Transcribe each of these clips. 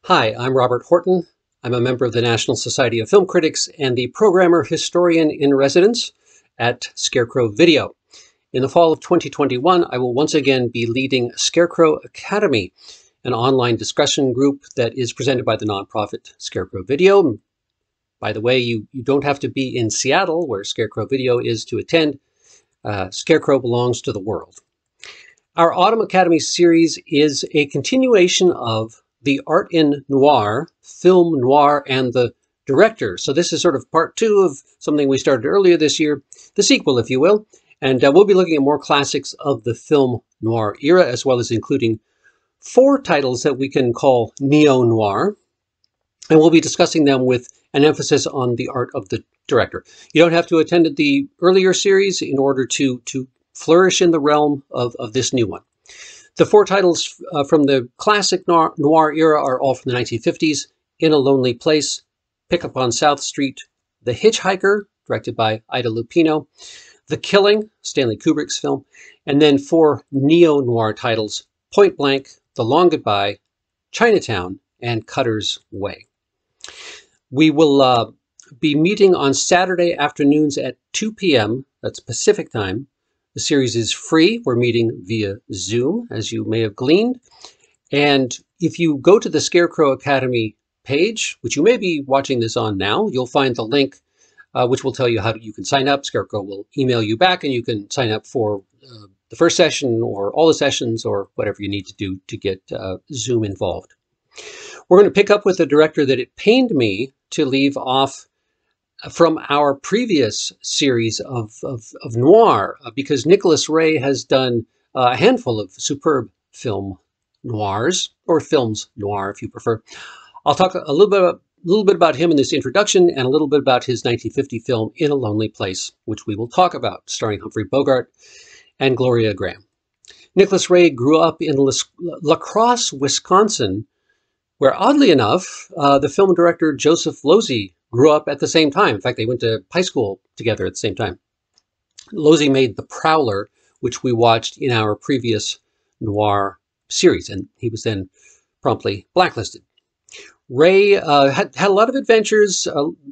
Hi, I'm Robert Horton. I'm a member of the National Society of Film Critics and the programmer historian in residence at Scarecrow Video. In the fall of 2021, I will once again be leading Scarecrow Academy, an online discussion group that is presented by the nonprofit Scarecrow Video. By the way, you don't have to be in Seattle, where Scarecrow Video is, to attend. Scarecrow belongs to the world. Our Autumn Academy series is a continuation of The Art in Noir, Film Noir, and the Director. So this is sort of part two of something we started earlier this year, the sequel, if you will. And we'll be looking at more classics of the film noir era, as well as including 4 titles that we can call neo-noir. And we'll be discussing them with an emphasis on the art of the director. You don't have to attend the earlier series in order to flourish in the realm of this new one. The 4 titles from the classic noir era are all from the 1950s. In a Lonely Place, Pick Up on South Street, The Hitchhiker, directed by Ida Lupino, The Killing, Stanley Kubrick's film, and then 4 neo-noir titles, Point Blank, The Long Goodbye, Chinatown, and Cutter's Way. We will be meeting on Saturday afternoons at 2 p.m., that's Pacific time. The series is free. We're meeting via Zoom, as you may have gleaned. And if you go to the Scarecrow Academy page, which you may be watching this on now, you'll find the link which will tell you how you can sign up. Scarecrow will email you back, and you can sign up for the first session or all the sessions or whatever you need to do to get Zoom involved. We're going to pick up with a director that it pained me to leave off from our previous series of noir, because Nicholas Ray has done a handful of superb film noirs, or films noir if you prefer. I'll talk a little bit about him in this introduction, and a little bit about his 1950 film In a Lonely Place, which we will talk about, starring Humphrey Bogart and Gloria Grahame. Nicholas Ray grew up in La Crosse, Wisconsin, where oddly enough, the film director Joseph Losey grew up at the same time. In fact, they went to high school together at the same time. Losey made The Prowler, which we watched in our previous noir series, and he was then promptly blacklisted. Ray had a lot of adventures,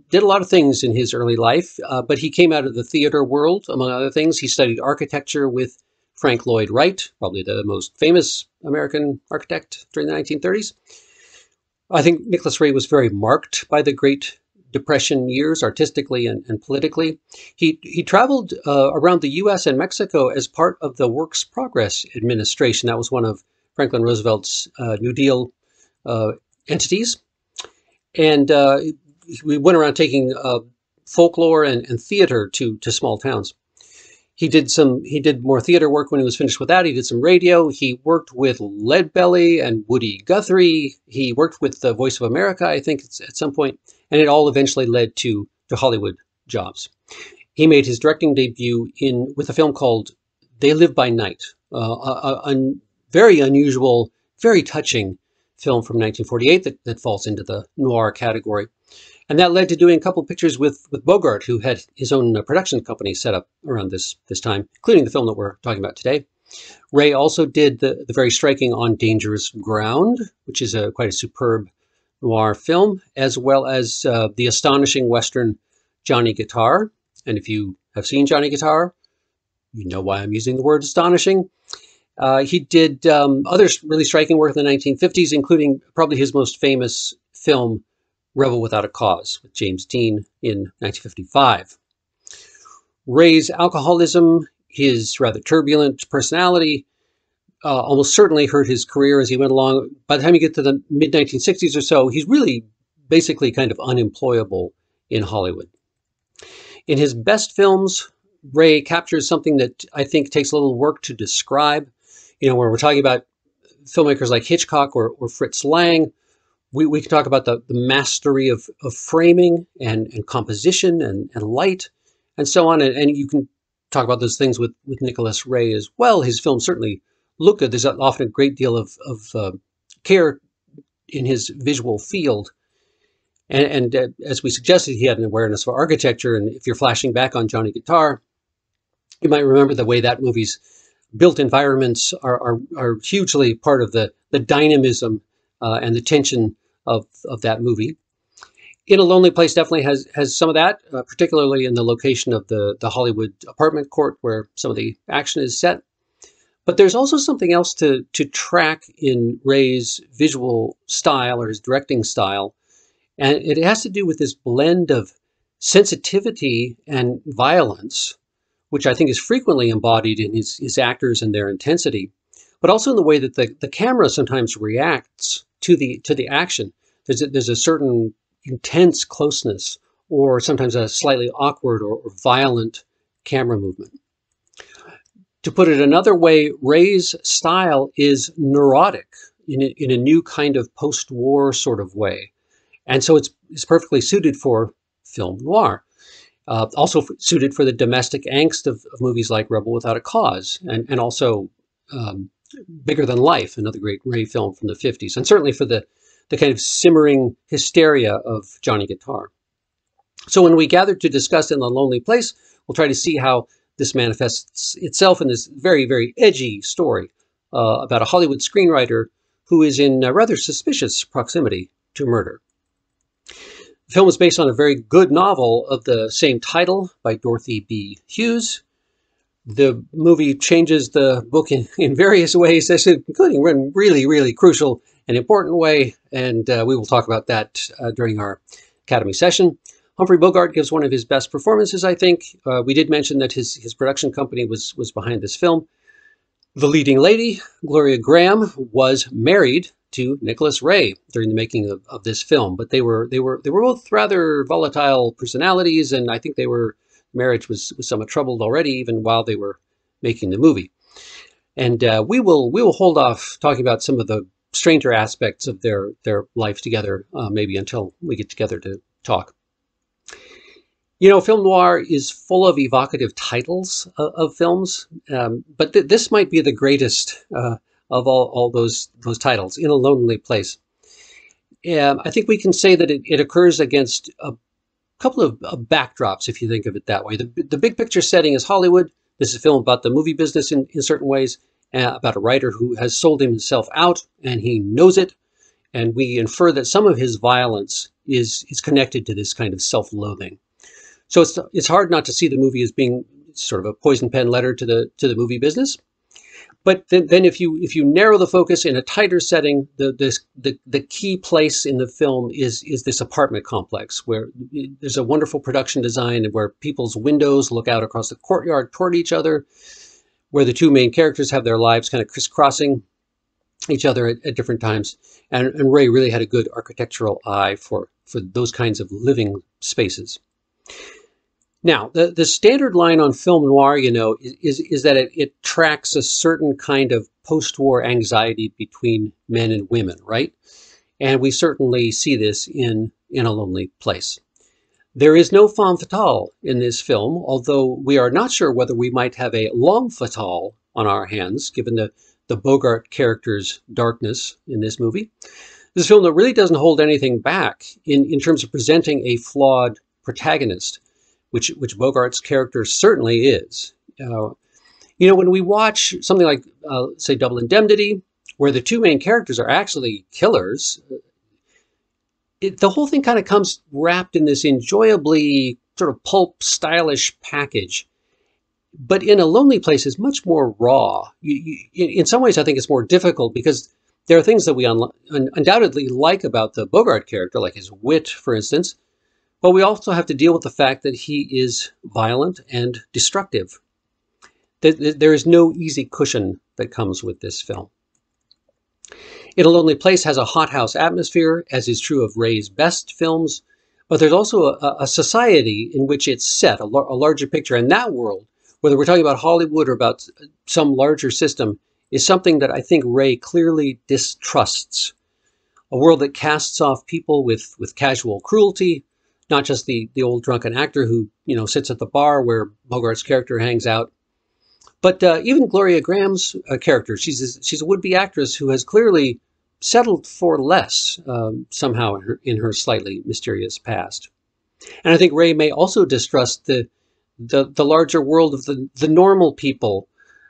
did a lot of things in his early life, but he came out of the theater world, among other things. He studied architecture with Frank Lloyd Wright, probably the most famous American architect during the 1930s. I think Nicholas Ray was very marked by the Great Depression years, artistically and politically. He traveled around the U.S. and Mexico as part of the Works Progress administration. That was one of Franklin Roosevelt's New Deal entities. And we went around taking folklore and theater to small towns. He did more theater work when he was finished with that. He did some radio. He worked with Leadbelly and Woody Guthrie. He worked with the Voice of America, I think, at some point, and it all eventually led to Hollywood jobs. He made his directing debut with a film called They Live by Night, a very unusual, very touching film from 1948 that falls into the noir category. And that led to doing a couple of pictures with Bogart, who had his own production company set up around this time, including the film that we're talking about today. Ray also did the very striking On Dangerous Ground, which is quite a superb noir film, as well as the astonishing Western Johnny Guitar. And if you have seen Johnny Guitar, you know why I'm using the word astonishing. He did other really striking work in the 1950s, including probably his most famous film, Rebel Without a Cause, with James Dean in 1955. Ray's alcoholism, his rather turbulent personality, almost certainly hurt his career as he went along. By the time you get to the mid-1960s or so, he's really basically kind of unemployable in Hollywood. In his best films, Ray captures something that I think takes a little work to describe. You know, where we're talking about filmmakers like Hitchcock or Fritz Lang, we can talk about the mastery of framing and composition and light and so on. And you can talk about those things with Nicholas Ray as well. His films certainly look good. There's often a great deal of care in his visual field. And as we suggested, he had an awareness for architecture. And if you're flashing back on Johnny Guitar, you might remember the way that movie's built environments are hugely part of the dynamism and the tension of that movie. In a Lonely Place definitely has some of that, particularly in the location of the Hollywood apartment court where some of the action is set. But there's also something else to track in Ray's visual style or his directing style, and it has to do with this blend of sensitivity and violence, which I think is frequently embodied in his actors and their intensity, but also in the way that the camera sometimes reacts to the action. There's a certain intense closeness, or sometimes a slightly awkward or violent camera movement. To put it another way, Ray's style is neurotic in a new kind of post-war sort of way. And so it's perfectly suited for film noir. Also suited for the domestic angst of movies like Rebel Without a Cause, and also Bigger Than Life, another great Ray film from the 50s, and certainly for the kind of simmering hysteria of Johnny Guitar. So when we gather to discuss In the Lonely Place, we'll try to see how this manifests itself in this very, very edgy story about a Hollywood screenwriter who is in rather suspicious proximity to murder. The film is based on a very good novel of the same title by Dorothy B. Hughes. The movie changes the book in various ways, including one really, really crucial and important way, and we will talk about that during our Academy session. Humphrey Bogart gives one of his best performances, I think. We did mention that his production company was behind this film. The leading lady, Gloria Grahame, was married to Nicholas Ray during the making of this film, but they were both rather volatile personalities, and I think marriage was somewhat troubled already even while they were making the movie. And we will hold off talking about some of the stranger aspects of their life together, maybe until we get together to talk. You know, film noir is full of evocative titles of films, but this might be the greatest of all those titles, In a Lonely Place. I think we can say that it occurs against a couple of backdrops, if you think of it that way. The big picture setting is Hollywood. This is a film about the movie business in certain ways, about a writer who has sold himself out, and he knows it. And we infer that some of his violence is connected to this kind of self-loathing. So it's hard not to see the movie as being sort of a poison pen letter to the movie business. But then if you narrow the focus in a tighter setting, the key place in the film is this apartment complex where there's a wonderful production design where people's windows look out across the courtyard toward each other, where the two main characters have their lives kind of crisscrossing each other at different times. And Ray really had a good architectural eye for those kinds of living spaces. Now, the standard line on film noir, you know, is that it tracks a certain kind of post-war anxiety between men and women, right? And we certainly see this in a Lonely Place. There is no femme fatale in this film, although we are not sure whether we might have a l'homme fatale on our hands, given the Bogart character's darkness in this movie. This film that really doesn't hold anything back in terms of presenting a flawed protagonist, which Bogart's character certainly is. You know, when we watch something like, say, Double Indemnity, where the two main characters are actually killers, the whole thing kind of comes wrapped in this enjoyably sort of pulp, stylish package. But In a Lonely Place is much more raw. In some ways, I think it's more difficult because there are things that we undoubtedly like about the Bogart character, like his wit, for instance. But we also have to deal with the fact that he is violent and destructive. There is no easy cushion that comes with this film. In a Lonely Place has a hothouse atmosphere, as is true of Ray's best films, but there's also a society in which it's set, a larger picture. And that world, whether we're talking about Hollywood or about some larger system, is something that I think Ray clearly distrusts. A world that casts off people with casual cruelty, not just the old drunken actor who, you know, sits at the bar where Bogart's character hangs out, but even Gloria Grahame's character. She's a would-be actress who has clearly settled for less somehow in her slightly mysterious past. And I think Ray may also distrust the larger world of the normal people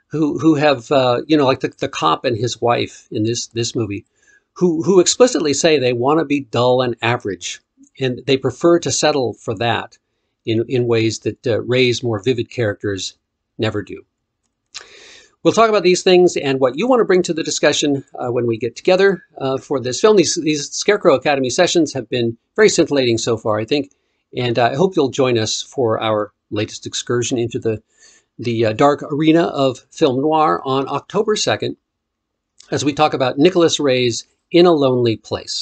who have, you know, like the cop and his wife in this movie, who explicitly say they want to be dull and average, and they prefer to settle for that in ways that Ray's more vivid characters never do. We'll talk about these things and what you want to bring to the discussion when we get together for this film. These Scarecrow Academy sessions have been very scintillating so far, I think, and I hope you'll join us for our latest excursion into the dark arena of film noir on October 2nd as we talk about Nicholas Ray's In a Lonely Place.